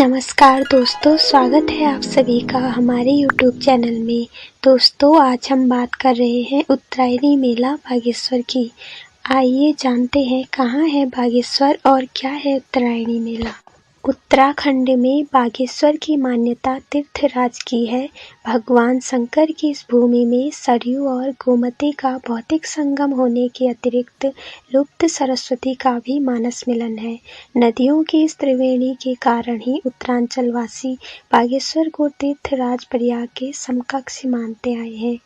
नमस्कार दोस्तों, स्वागत है आप सभी का हमारे YouTube चैनल में। दोस्तों, आज हम बात कर रहे हैं उत्तरायणी मेला बागेश्वर की। आइए जानते हैं कहाँ है बागेश्वर और क्या है उत्तरायणी मेला। उत्तराखंड में बागेश्वर की मान्यता तीर्थराज की है। भगवान शंकर की इस भूमि में सरयू और गोमती का भौतिक संगम होने के अतिरिक्त लुप्त सरस्वती का भी मानस मिलन है। नदियों की इस त्रिवेणी के कारण ही उत्तरांचलवासी बागेश्वर को तीर्थराज प्रयाग के समकक्ष मानते आए हैं।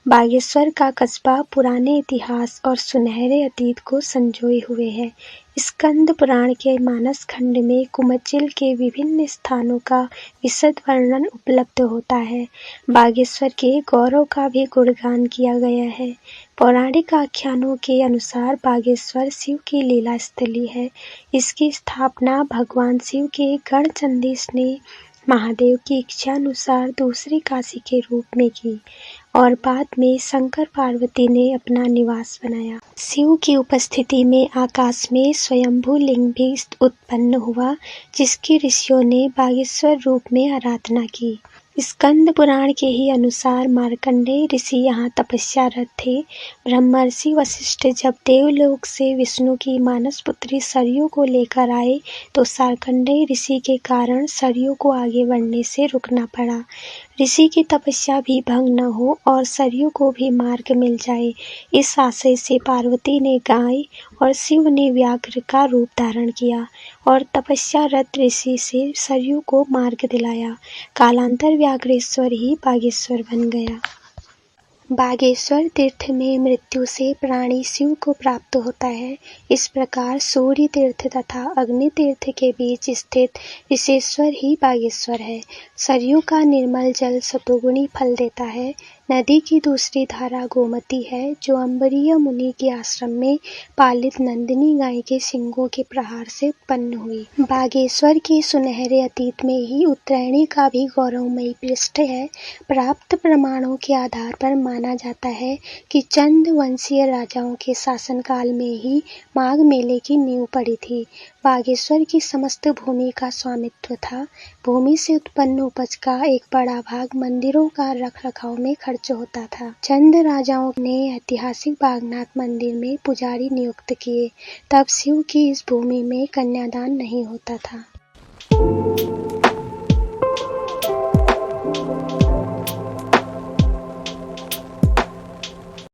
बागेश्वर का कस्बा पुराने इतिहास और सुनहरे अतीत को संजोए हुए है। स्कंद पुराण के मानस खंड में कुमचिल के विभिन्न स्थानों का विशद वर्णन उपलब्ध होता है। बागेश्वर के गौरव का भी गुणगान किया गया है। पौराणिक आख्यानों के अनुसार बागेश्वर शिव की लीला स्थली है। इसकी स्थापना भगवान शिव के गणचंडीस ने महादेव की इच्छा अनुसार दूसरी काशी के रूप में की और बाद में शंकर पार्वती ने अपना निवास बनाया। शिव की उपस्थिति में आकाश में स्वयंभू लिंग भी उत्पन्न हुआ, जिसकी ऋषियों ने बागेश्वर रूप में आराधना की। स्कंद पुराण के ही अनुसार मार्कंडेय ऋषि यहाँ तपस्यारत थे। ब्रह्मर्षि वशिष्ठ जब देवलोक से विष्णु की मानस पुत्री सरयू को लेकर आए तो शार्कंडेय ऋषि के कारण सरयू को आगे बढ़ने से रुकना पड़ा। ऋषि की तपस्या भी भंग न हो और सरयू को भी मार्ग मिल जाए, इस आशय से पार्वती ने गाय और शिव ने व्याघ्र का रूप धारण किया और तपस्यारत ऋषि से सरयू को मार्ग दिलाया। कालांतर व्याघ्रेश्वर ही बागेश्वर बन गया। बागेश्वर तीर्थ में मृत्यु से प्राणी शिव को प्राप्त होता है। इस प्रकार सूर्य तीर्थ तथा अग्नि तीर्थ के बीच स्थित विशेश्वर ही बागेश्वर है। सरयू का निर्मल जल सतोगुणी फल देता है। नदी की दूसरी धारा गोमती है, जो अंबरीय मुनि के आश्रम में पालित नंदिनी गाय के सिंगों के प्रहार से उत्पन्न हुई। बागेश्वर के सुनहरे अतीत में ही उत्तरायणी का भी गौरवमयी पृष्ठ है। प्राप्त प्रमाणों के आधार पर माना जाता है कि चंद वंशीय राजाओं के शासनकाल में ही माघ मेले की नींव पड़ी थी। बागेश्वर की समस्त भूमि का स्वामित्व था। भूमि से उत्पन्न उपज का एक बड़ा भाग मंदिरों का रखरखाव में खर्च होता था। चंद राजाओं ने ऐतिहासिक बागनाथ मंदिर में पुजारी नियुक्त किए। तब शिव की इस भूमि में कन्यादान नहीं होता था।